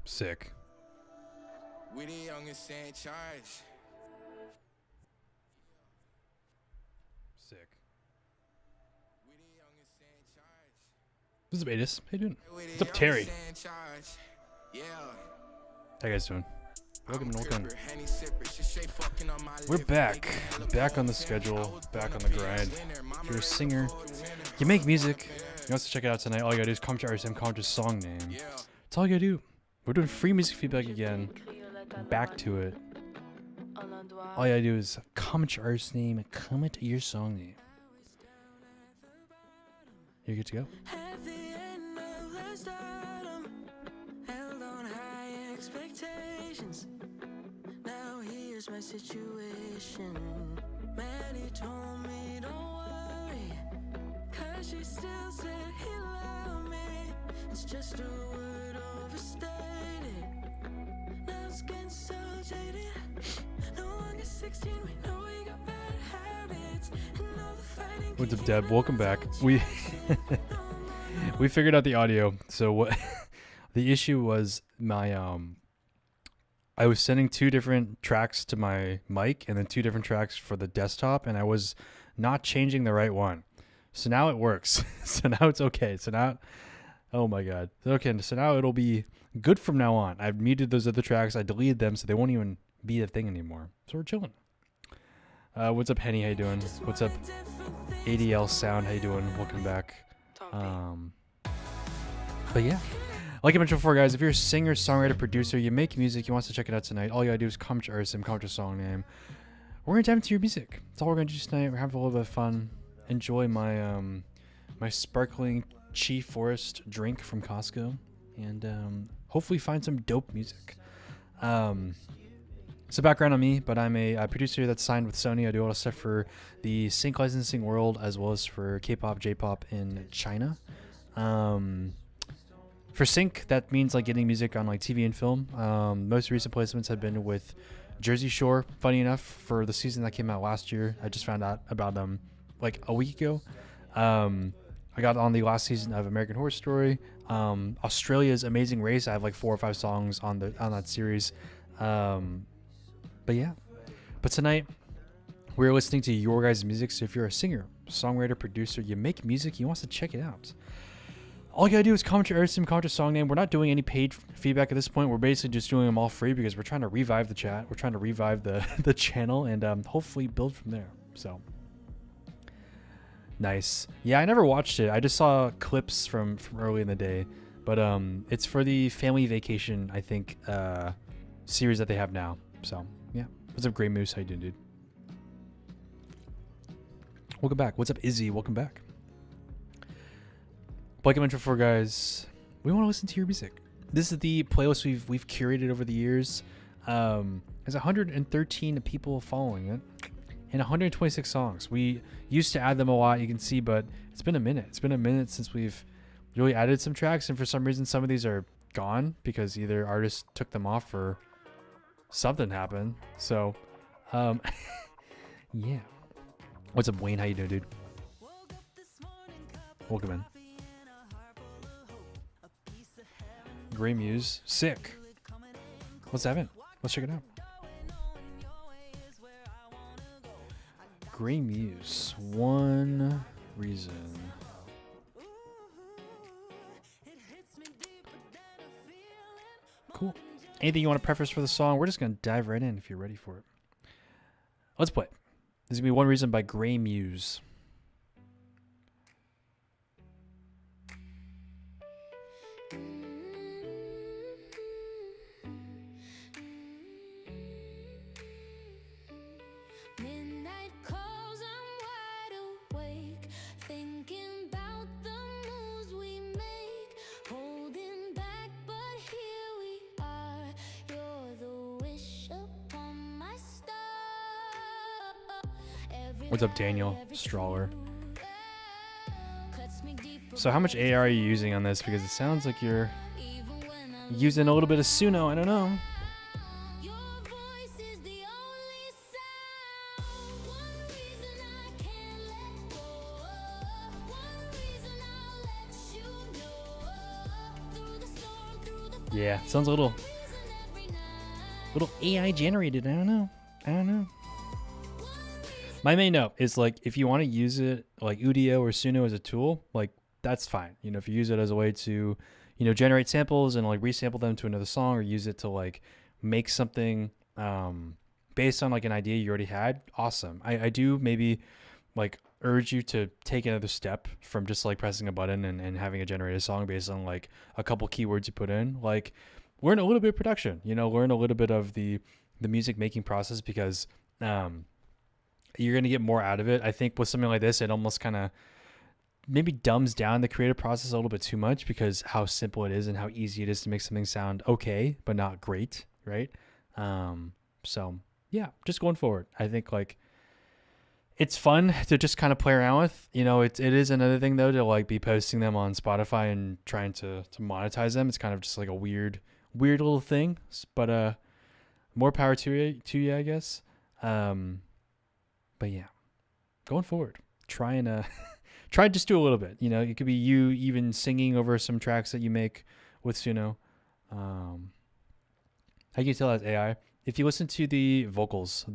Sick. We the youngest in charge. Sick. What's up, Adis? How you doing? What's up, Terry? Yeah. How you guys doing? Welcome. We're back. Back on the schedule. Back on the grind. If you're a singer, you make music, you want to check it out tonight, all you gotta do is comment your RSM, comment your song name. That's all you gotta do. We're doing free music feedback again. Back to it. All you gotta do is comment your artist name and comment your song name. You're good to go. My situation, Maddie told me don't worry, cause she still said he loved me. It's just a word overstated. Now it's getting so jaded. No longer 16, we know we got bad habits. And all the fighting. What's up, Deb? Welcome back. We figured out the audio. So what the issue was, my I was sending 2 different tracks to my mic and then 2 different tracks for the desktop, and I was not changing the right one. So now it works. So now it's okay. So now, oh my God. Okay, so now it'll be good from now on. I've muted those other tracks. I deleted them, so they won't even be a thing anymore. So we're chilling. What's up, Henny? How you doing? What's up, ADL Sound? How you doing? Welcome back. But yeah. Like I mentioned before, guys, if you're a singer, songwriter, producer, you make music, you want to check it out tonight, all you gotta do is comment your RSM, comment your song name. We're gonna dive into your music. That's all we're gonna do tonight. We're having a little bit of fun. Enjoy my my sparkling Chi Forest drink from Costco, and hopefully find some dope music. So background on me, but I'm a producer that's signed with Sony. I do all the stuff for the sync licensing world as well as for K-pop, J-pop in China. For sync, that means like getting music on like TV and film. Most recent placements have been with Jersey Shore. Funny enough, for the season that came out last year, I just found out about them like a week ago. I got on the last season of American Horror Story. Australia's Amazing Race. I have like 4 or 5 songs on that series. But yeah. But tonight, we're listening to your guys' music. So if you're a singer, songwriter, producer, you make music, you want to check it out, all you gotta do is comment your RSM, comment your song name. We're not doing any paid feedback at this point. We're basically just doing them all free because we're trying to revive the chat. We're trying to revive the channel and hopefully build from there. So nice. Yeah, I never watched it. I just saw clips from early in the day. But it's for the Family Vacation, I think, series that they have now. So yeah. What's up, Grey Moose? How you doing, dude? Welcome back. What's up, Izzy? Welcome back. Like I mentioned before, guys, we want to listen to your music. This is the playlist we've curated over the years. There's 113 people following it and 126 songs. We used to add them a lot, you can see, but it's been a minute. It's been a minute since we've really added some tracks, and for some reason, some of these are gone because either artists took them off or something happened. So, yeah. What's up, Wayne? How you doing, dude? Welcome in. Grey Muse, sick. Let's have it. Let's check it out. Grey Muse, One Reason. Cool. Anything you want to preface for the song? We're just going to dive right in if you're ready for it. Let's play. This is going to be One Reason by Grey Muse. Thinking about the moves we make, holding back What's up, Daniel Straller? So how much AI are you using on this? Because it sounds like you're using a little bit of Suno. I don't know. Yeah, sounds a little AI generated. I don't know. My main note is like if you want to use it like Udio or Suno as a tool, like that's fine. You know, if you use it as a way to, you know, generate samples and like resample them to another song, or use it to like make something based on like an idea you already had, awesome. I do maybe like urge you to take another step from just like pressing a button and having a generated song based on like a couple keywords you put in. Like learn a little bit of production, you know, learn a little bit of the music making process, because you're going to get more out of it. I think with something like this, it almost kind of maybe dumbs down the creative process a little bit too much, because how simple it is and how easy it is to make something sound okay, but not great. Right. So yeah, just going forward, I think like it's fun to just kind of play around with, you know, it is another thing though, to like be posting them on Spotify and trying to monetize them. It's kind of just like a weird little thing, but, more power to you, I guess. But yeah, going forward, try and try just do a little bit. You know, it could be you even singing over some tracks that you make with Suno. How can you tell that's AI? If you listen to the vocals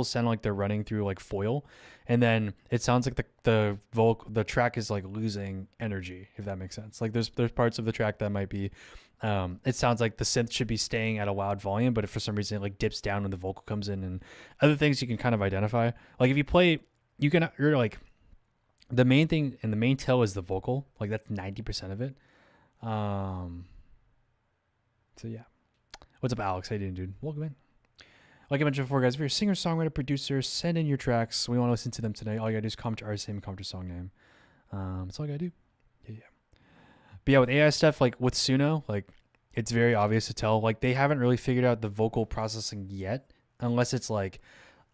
sound like they're running through like foil, and then it sounds like the track is like losing energy, if that makes sense. Like there's parts of the track that might be, it sounds like the synth should be staying at a loud volume, but if for some reason it like dips down when the vocal comes in, and other things you can kind of identify. Like if you play, you're like, the main thing and the main tell is the vocal, like that's 90% of it. So yeah. What's up, Alex? How you doing, dude? Welcome in. Like I mentioned before, guys, if you're a singer, songwriter, producer, send in your tracks. We want to listen to them today. All you gotta do is comment your artist name and comment your song name. That's all you gotta do. Yeah. But yeah, with AI stuff, like with Suno, like it's very obvious to tell. Like they haven't really figured out the vocal processing yet, unless it's like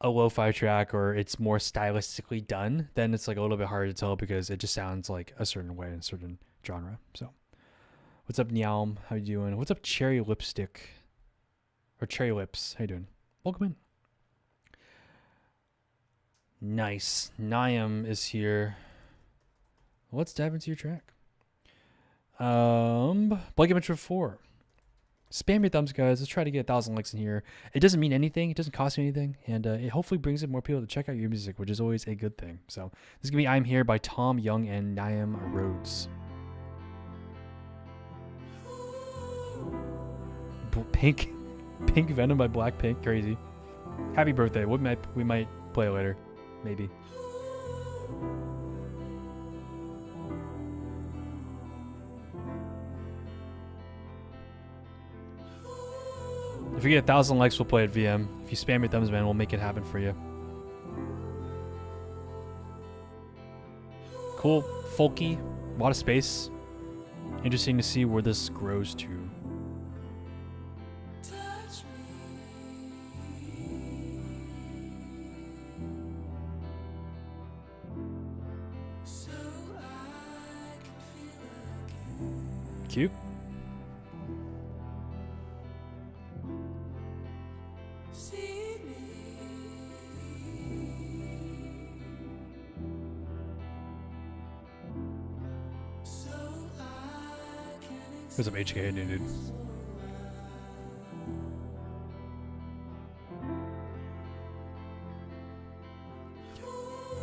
a lo-fi track or it's more stylistically done. Then it's like a little bit harder to tell, because it just sounds like a certain way in a certain genre. So, what's up, Nyalm? How you doing? What's up, Cherry Lipstick? Or Cherry Lips? How you doing? Welcome in. Nice. Niam is here. Let's dive into your track. Like I mentioned before, spam your thumbs, guys. Let's try to get 1,000 likes in here. It doesn't mean anything. It doesn't cost you anything. And it hopefully brings in more people to check out your music, which is always a good thing. So this is going to be I'm Here by Tom Young and Niam Rhodes. Pink Venom by Blackpink. Crazy. Happy birthday. We might play it later. Maybe. If you get 1,000 likes, we'll play it VM. If you spam your thumbs, man, we'll make it happen for you. Cool. Folky. A lot of space. Interesting to see where this grows to. Cute. What's up, HK? Dude.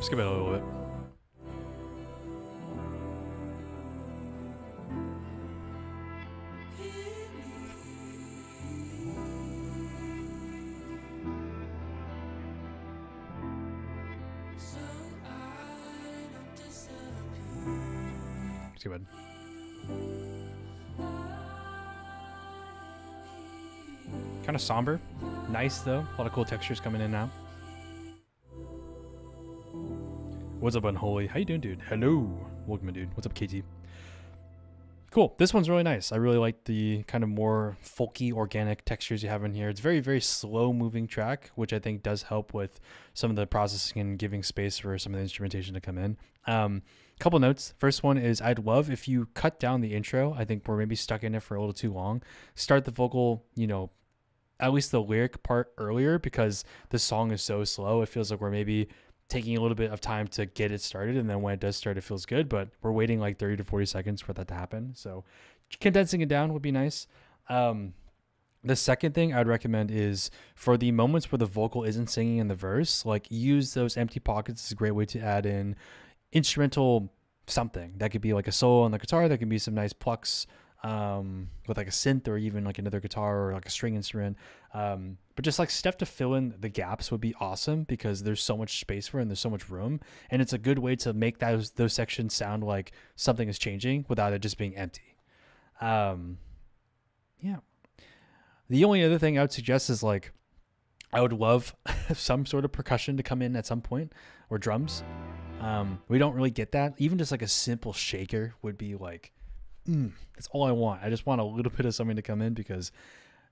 Skip it a little bit. Skip it. Kind of somber. Nice, though. A lot of cool textures coming in now. What's up, Unholy? How you doing, dude? Hello. Welcome, dude. What's up, KT? Cool. This one's really nice. I really like the kind of more folky, organic textures you have in here. It's very, very slow moving track, which I think does help with some of the processing and giving space for some of the instrumentation to come in. Couple notes. First one is I'd love if you cut down the intro. I think we're maybe stuck in it for a little too long. Start the vocal, at least the lyric part earlier, because the song is so slow. It feels like we're maybe taking a little bit of time to get it started, and then when it does start, it feels good, but we're waiting like 30 to 40 seconds for that to happen. So condensing it down would be nice. The second thing I'd recommend is for the moments where the vocal isn't singing in the verse, like use those empty pockets. It's a great way to add in instrumental something. That could be like a solo on the guitar. That could be some nice plucks with like a synth or even like another guitar or like a string instrument. But just like stuff to fill in the gaps would be awesome, because there's so much space for it and there's so much room. And it's a good way to make those sections sound like something is changing without it just being empty. Yeah. The only other thing I would suggest is like, I would love some sort of percussion to come in at some point, or drums. We don't really get that. Even just like a simple shaker would be like, that's all I want. I just want a little bit of something to come in, because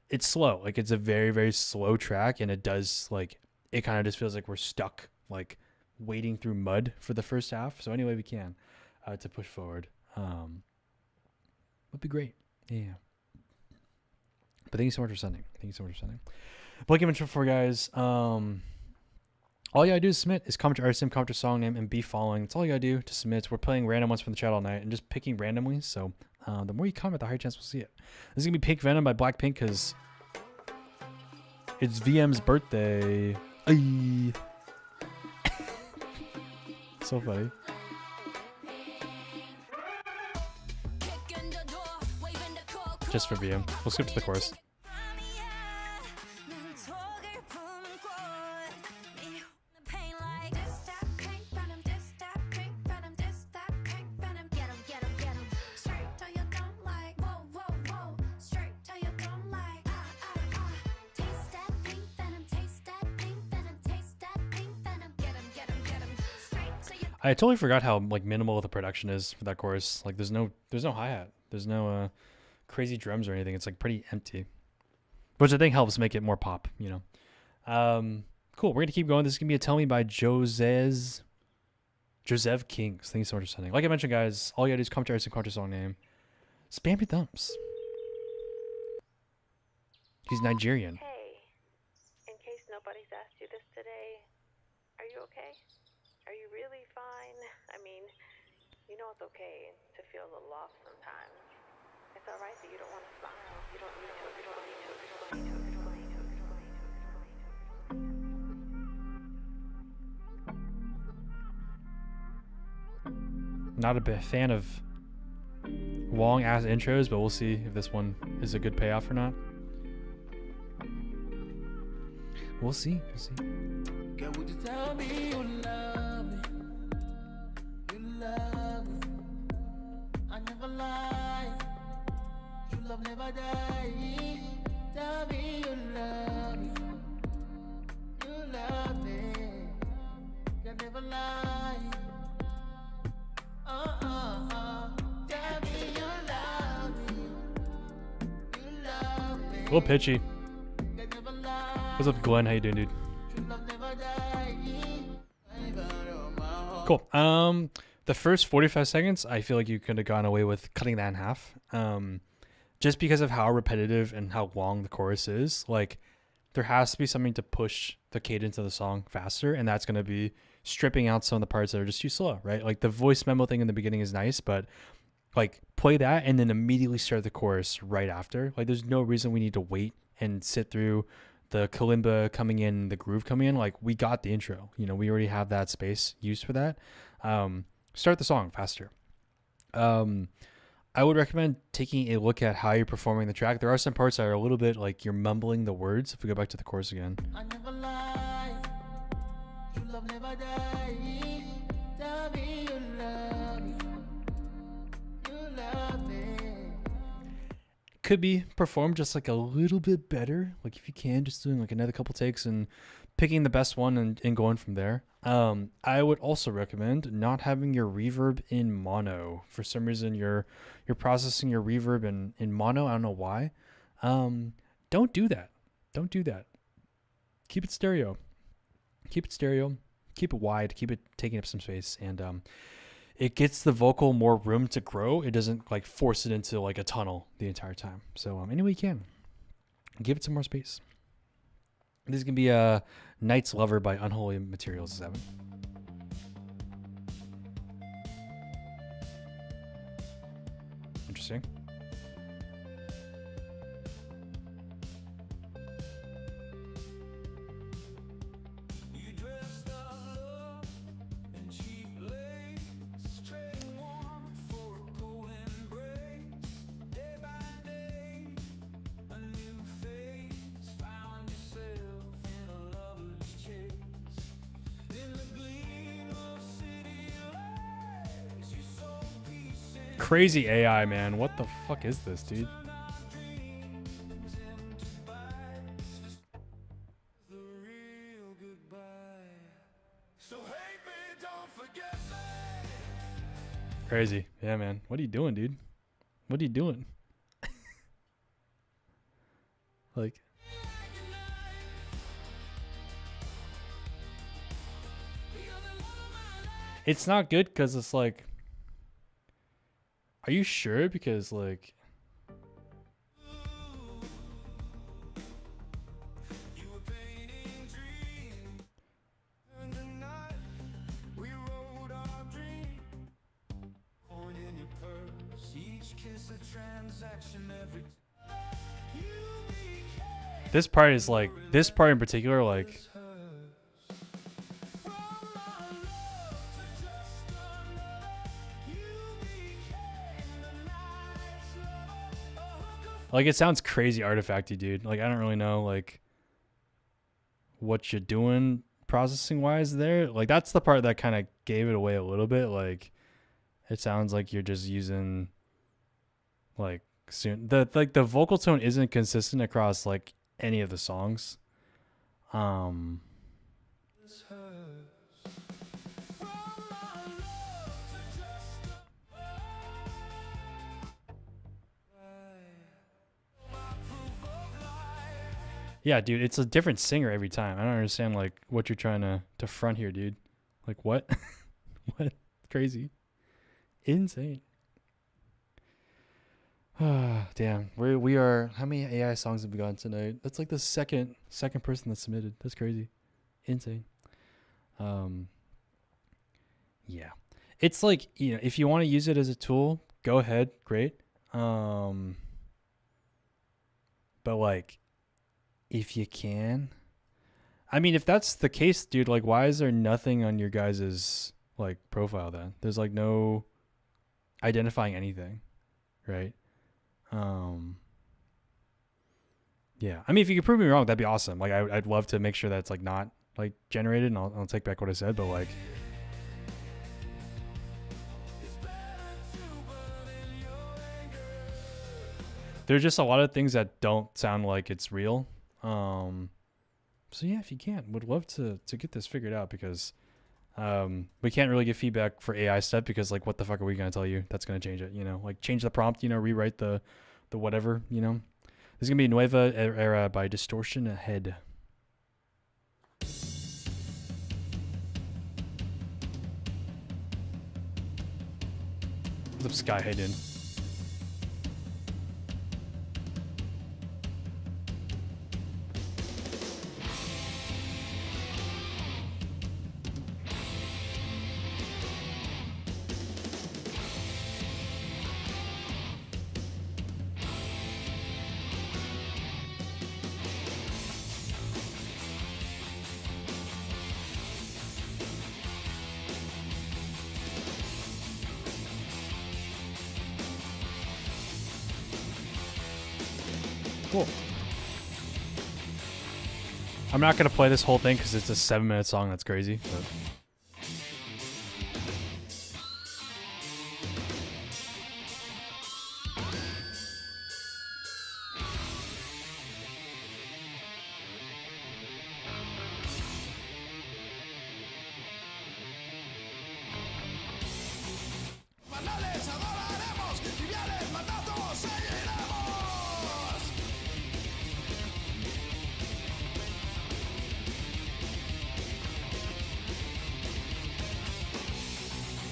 it's slow. Like it's a very, very slow track, and it does like, it kind of just feels like we're stuck, like wading through mud for the first half. So any way we can to push forward would be great. Yeah. But thank you so much for sending. Like I mentioned before, guys, all you gotta do to submit is comment your artist name, comment your song name, and be following. That's all you gotta do to submit. We're playing random ones from the chat all night and just picking randomly. So the more you comment, the higher chance we'll see it. This is gonna be Pink Venom by Blackpink, because it's VM's birthday. Ay. So funny. Just for VM. We'll skip to the chorus. I totally forgot how like minimal the production is for that chorus. Like there's no hi-hat. There's no crazy drums or anything. It's like pretty empty, which I think helps make it more pop, Cool. We're gonna keep going. This is gonna be a Tell Me by Joseph Kings. Thank you so much for sending. Like I mentioned, guys, all you gotta do is comment your artist and comment your song name. Spam your thumbs. He's Nigerian. Hey, in case nobody's asked you this today, are you okay? Are you really fine? I mean, you know it's okay to feel a little off sometimes. It's alright that you don't want to smile. You don't need to. You don't need to. You don't need to. You don't need to. You don't need to. Not a big fan of long ass intros, but we'll see if this one is a good payoff or not. We'll see. Girl, would you tell me you love me? You love me. I never lie. True love never die. Tell me you love me. You love me. You never lie. Tell me you love me. You love me. A little pitchy. You never lie. What's up, Glenn? How you doing, dude? True love never die. Cool. The first 45 seconds, I feel like you could have gone away with cutting that in half. Just because of how repetitive and how long the chorus is. Like, there has to be something to push the cadence of the song faster, and that's going to be stripping out some of the parts that are just too slow, right? Like, the voice memo thing in the beginning is nice, but like, play that and then immediately start the chorus right after. Like, there's no reason we need to wait and sit through the kalimba coming in, the groove coming in. Like, we got the intro, we already have that space used for that. Start the song faster. I would recommend taking a look at how you're performing the track. There are some parts that are a little bit like you're mumbling the words. If we go back to the chorus again. I never lie. True love never die. Tell me you love me. You love me. Could be performed just like a little bit better. Like if you can, just doing like another couple takes and picking the best one and going from there. I would also recommend not having your reverb in mono. For some reason, you're processing your reverb in mono. I don't know why. Don't do that. Don't do that. Keep it stereo. Keep it stereo. Keep it wide. Keep it taking up some space, and it gets the vocal more room to grow. It doesn't like force it into like a tunnel the entire time. So any way you can, give it some more space. This is gonna be a Knight's Lover by Unholy Materials 7. Interesting. Crazy AI, man. What the fuck is this, dude? Crazy. Yeah, man. What are you doing, dude? What are you doing? Like... It's not good because it's like... Are you sure? Because like... This part is like... This part in particular, like... Like, it sounds crazy artifacty, dude. Like, I don't really know, like, what you're doing processing-wise there. Like, that's the part that kind of gave it away a little bit. Like, it sounds like you're just using, like, the vocal tone isn't consistent across, like, any of the songs. Yeah, dude, it's a different singer every time. I don't understand, like, what you're trying to front here, dude. Like, what? What? Crazy. Insane. Damn. We are... How many AI songs have we gotten tonight? That's like the second person that submitted. That's crazy. Insane. Yeah. It's like, you know, if you want to use it as a tool, go ahead. Great. But, like... If you can, I mean, if that's the case, dude, like, why is there nothing on your guys's like profile then? There's like no identifying anything, right? Yeah. I mean, if you could prove me wrong, that'd be awesome. Like, I'd love to make sure that's like not like generated, and I'll take back what I said, but like, there's just a lot of things that don't sound like it's real. So yeah, if you can, would love to get this figured out, because we can't really get feedback for AI stuff, because like, what the fuck are we gonna tell you that's gonna change it? You know, like, change the prompt, you know, rewrite the whatever, you know. This is gonna be Nueva Era by Distortion Ahead. What's up, Sky Hayden? Cool. I'm not going to play this whole thing because it's a 7-minute song. That's crazy. But.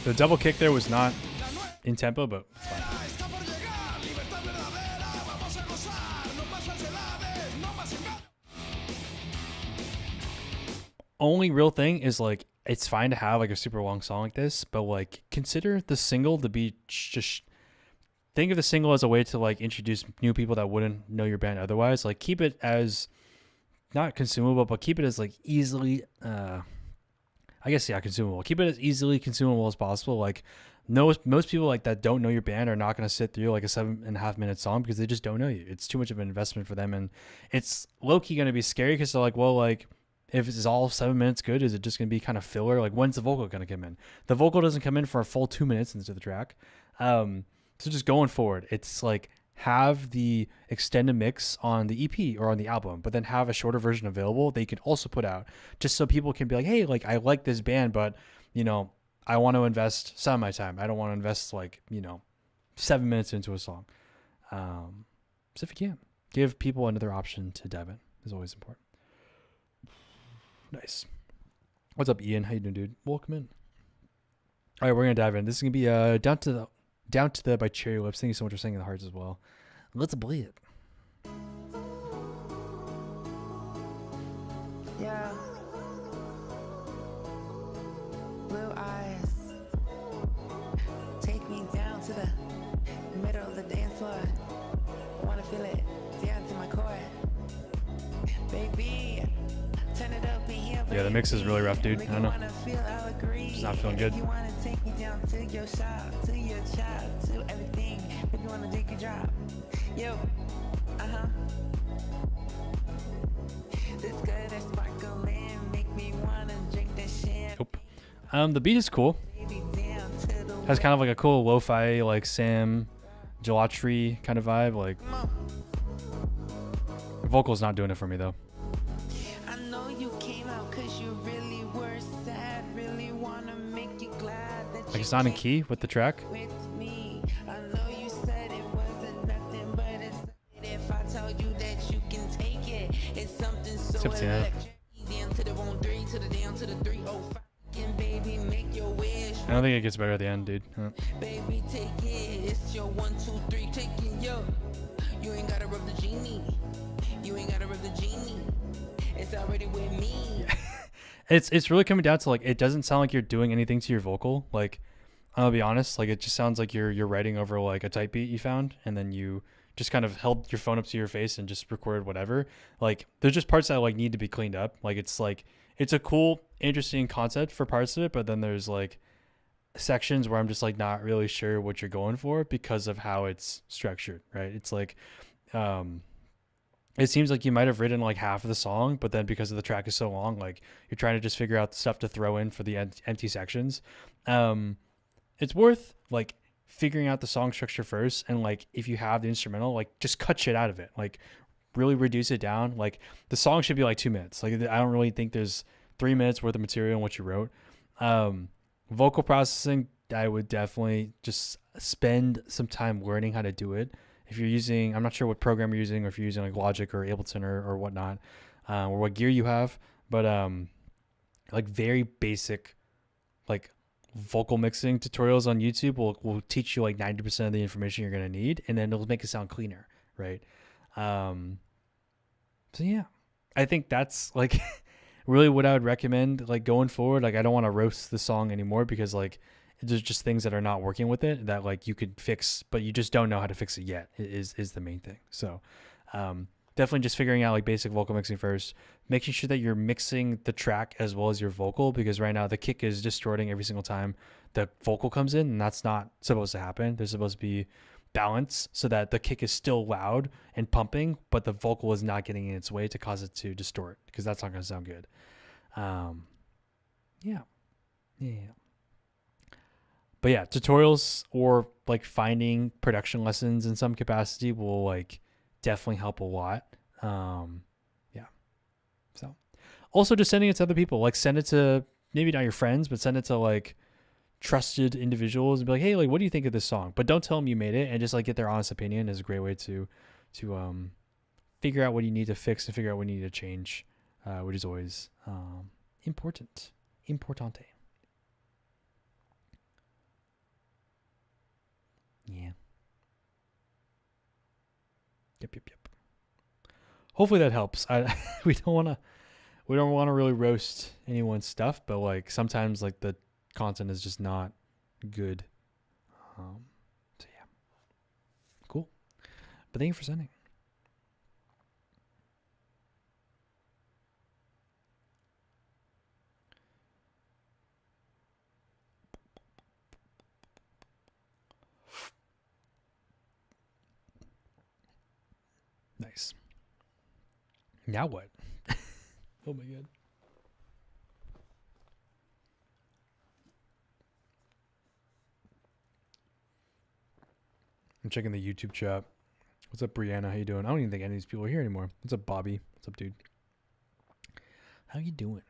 The double kick there was not in tempo, but it's fine. Only real thing is like it's fine to have like a super long song like this, but like consider the single to be just think of the single as a way to like introduce new people that wouldn't know your band otherwise. Like keep it as not consumable, but keep it as like easily consumable. Keep it as easily consumable as possible. Like most people like that don't know your band are not going to sit through like a 7.5 minute song because they just don't know you. It's too much of an investment for them, and it's low key going to be scary because they're like, well, like if it's all 7 minutes good, is it just going to be kind of filler? Like when's the vocal going to come in? The vocal doesn't come in for a full 2 minutes into the track. So just going forward, it's like have the extended mix on the EP or on the album, but then have a shorter version available that you can also put out just so people can be like, hey, like I like this band, but you know, I want to invest some of my time. I don't want to invest like, 7 minutes into a song. So if you can, give people another option to dive in is always important. Nice. What's up, Ian? How you doing, dude? Welcome in. All right, we're gonna dive in. This is gonna be down to the by Cherry Lips. Thank you so much for singing the hearts as well. Let's bleed it. Yeah. Blue eyes. Take me down to the middle of the dance floor. Wanna feel it down to my core. Baby, turn it up in here. Yeah, the mix is really rough, dude. I don't know. Just not feeling good. You wanna take me down to your shop, to your child, to everything. If you wanna take a drop. Yo, This good at sparkling, make me wanna drink that shit. Nope. The beat is cool. Has kind of like a cool lo-fi, like Sam Gelatry kind of vibe. Like, the vocal's not doing it for me though. I know you came out 'cause you really were sad, really wanna make you glad that Like it's not in key with the track. with me. I know you said it wasn't nothing, but it's if I told you that you can take it, it's something so 16, electric. Down to the 1-3, to the down to the 305. Baby, make your wish. I don't think it gets better at the end, dude. Baby, take it. It's your 1, 2, 3. Take it, yo. You ain't gotta rub the genie. You ain't gotta rub the genie. It's already with me. It's really coming down to like it doesn't sound like you're doing anything to your vocal. Like I'll be honest, like it just sounds like you're writing over like a type beat you found, and then you just kind of held your phone up to your face and just recorded whatever. Like there's just parts that like need to be cleaned up. Like it's a cool, interesting concept for parts of it, but then there's like sections where I'm just like not really sure what you're going for because of how it's structured, right? It's like it seems like you might have written like half of the song, but then because of the track is so long, like you're trying to just figure out the stuff to throw in for the empty sections. It's worth like figuring out the song structure first, and like if you have the instrumental, like just cut shit out of it, like really reduce it down. Like the song should be like 2 minutes. Like I don't really think there's 3 minutes worth of material in what you wrote. Vocal processing, I would definitely just spend some time learning how to do it. If you're using, I'm not sure what program you're using, or if you're using like Logic or Ableton or whatnot, or what gear you have, but like very basic like vocal mixing tutorials on YouTube will teach you like 90% of the information you're going to need, and then it'll make it sound cleaner, right? So yeah, I think that's like really what I would recommend like going forward. Like I don't want to roast the song anymore because like there's just things that are not working with it that like you could fix, but you just don't know how to fix it yet is the main thing. So definitely just figuring out like basic vocal mixing first, making sure that you're mixing the track as well as your vocal, because right now the kick is distorting every single time the vocal comes in, and that's not supposed to happen. There's supposed to be balance so that the kick is still loud and pumping, but the vocal is not getting in its way to cause it to distort, because that's not going to sound good. Yeah. But yeah, tutorials or like finding production lessons in some capacity will like definitely help a lot. Yeah. So also just sending it to other people, like send it to maybe not your friends, but send it to like trusted individuals and be like, hey, like, what do you think of this song? But don't tell them you made it, and just like get their honest opinion is a great way to figure out what you need to fix and figure out what you need to change, which is always importante. Yeah. Yep. Hopefully that helps. We don't want to really roast anyone's stuff, but like sometimes like the content is just not good. So yeah. Cool. But thank you for sending. Nice. Now what? Oh my god. I'm checking the YouTube chat. What's up, Brianna? How you doing? I don't even think any of these people are here anymore. What's up, Bobby? What's up, dude? How you doing?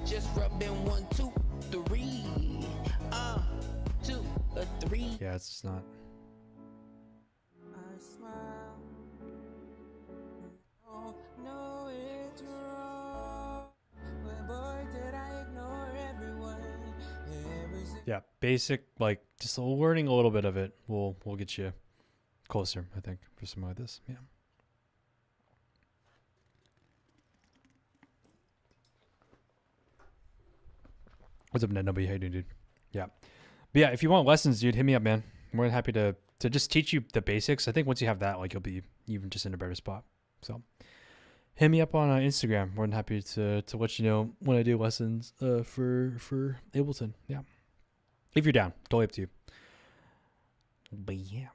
Just rubbing 1, 2, 3. 2 or 3. Yeah, it's just not. I smile. Oh, no, it's wrong. But boy, did I ignore everyone. Yeah, basic, like just learning a little bit of it will get you closer, I think, for something like this. Yeah. What's up, Ned? Nobody, how you doing, dude? Yeah. But yeah, if you want lessons, dude, hit me up, man. I'm more than happy to just teach you the basics. I think once you have that, like, you'll be even just in a better spot. So hit me up on Instagram. More than happy to let you know when I do lessons for Ableton. Yeah. If you're down, totally up to you. But yeah.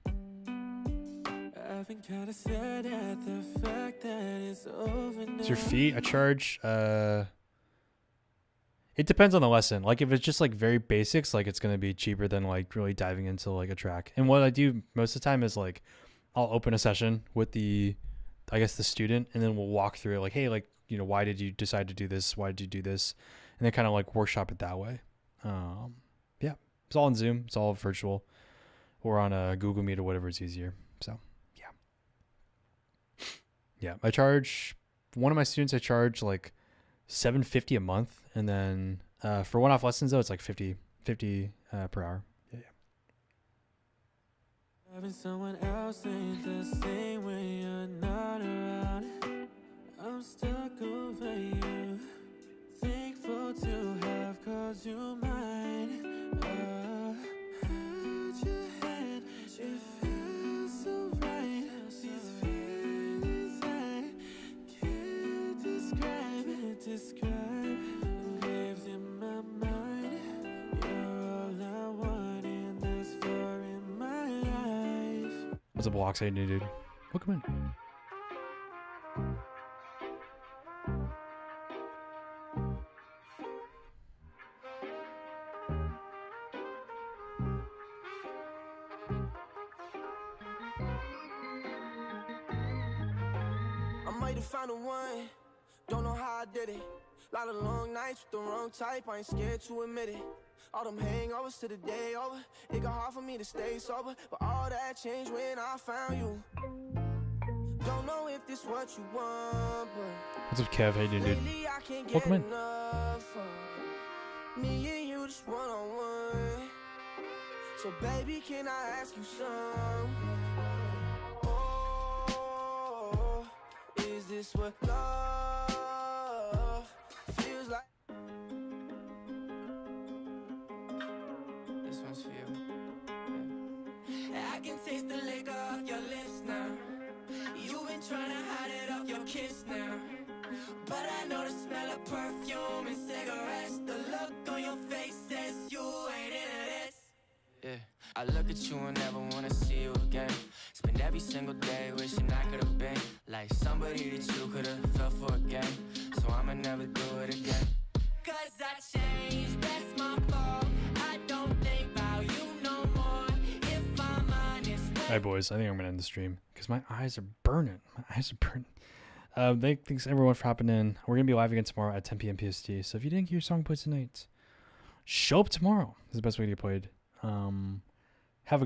I've been kind of sad at the fact that it's over now. Is your fee? I charge it depends on the lesson. Like if it's just like very basics, like it's gonna be cheaper than like really diving into like a track. And what I do most of the time is like I'll open a session with the student, and then we'll walk through it like, hey, like, you know, why did you decide to do this? Why did you do this? And then kind of like workshop it that way. Yeah, it's all on Zoom. It's all virtual, or on a Google Meet or whatever is easier. So yeah. I charge one of my students. I charge like $750 a month, and then for one-off lessons though, it's like 50 per hour. Yeah. Having someone else ain't the same when you're not around. I'm stuck over you. Thankful to have called you mine. Hold your hand, it feels so right. These feelings I can't describe. Waves in my mind. You're all I want, and that's for in my life. What's up, Blocks? How you doing, dude? Welcome in. I might have found the one, don't know how I did it. Lot of long nights with the wrong type, I ain't scared to admit it. All them hangovers to the day over, it got hard for me to stay sober, but all that changed when I found you. Don't know if this what you want, but What's up, Kev? How you doing, dude? lately I can't get Welcome in. enough of me and you just one-on-one. So baby, can I ask you something? Oh, is this what love feels like? This one's for you. I can taste the liquor off your lips now. You've been trying to hide it off your kiss now. But I know the smell of perfume and cigarettes. The look on your face says you ain't into this. Yeah, I look at you and never wanna see you again. Spend every single day wishing I could've been like somebody that you could've fell for again. So I'ma never do it again. Cause I changed, that's my fault. I don't think about you no more. If I'm honest. All right, boys. I think I'm gonna end the stream because my eyes are burning. Thanks everyone for hopping in. We're gonna be live again tomorrow at 10 p.m. PST. So if you didn't get your song played tonight, show up tomorrow. This is the best way to get played. Have a good